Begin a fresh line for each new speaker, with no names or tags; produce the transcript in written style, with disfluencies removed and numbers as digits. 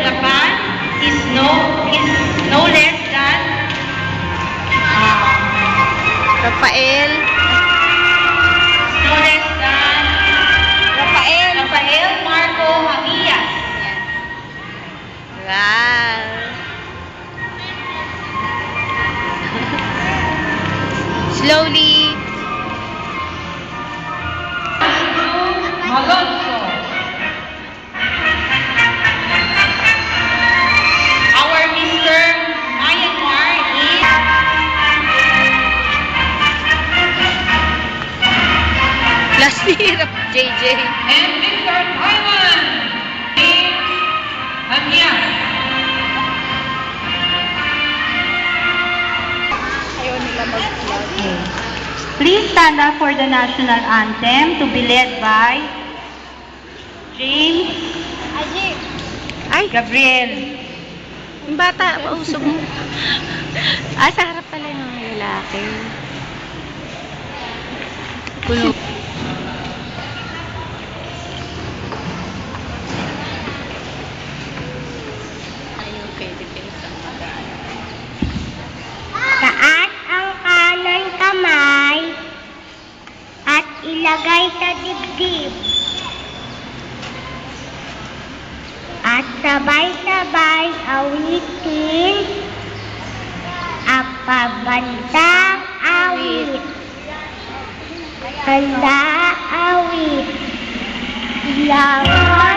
Japan is no less than
Rafael.
no less than Rafael Marco Javillas.
Wow. Slowly.
Malonzo. Our Mr. Myanmar is
Last year of JJ.
and Mr. Thailand is Anyas.
Ayaw nila mag-vlog.
Please stand up for the national anthem to be led by James
Ay,
Gabriel.
yung bata, pausog mo. Sa harap pala yung mga lalaki. Puno. Ayaw kay Defense ang magaan.
Taas ang kanan kamay at ilagay sa dibdib. At sabay-sabay awitin ang pabantang awit. Handa awit. Ilawan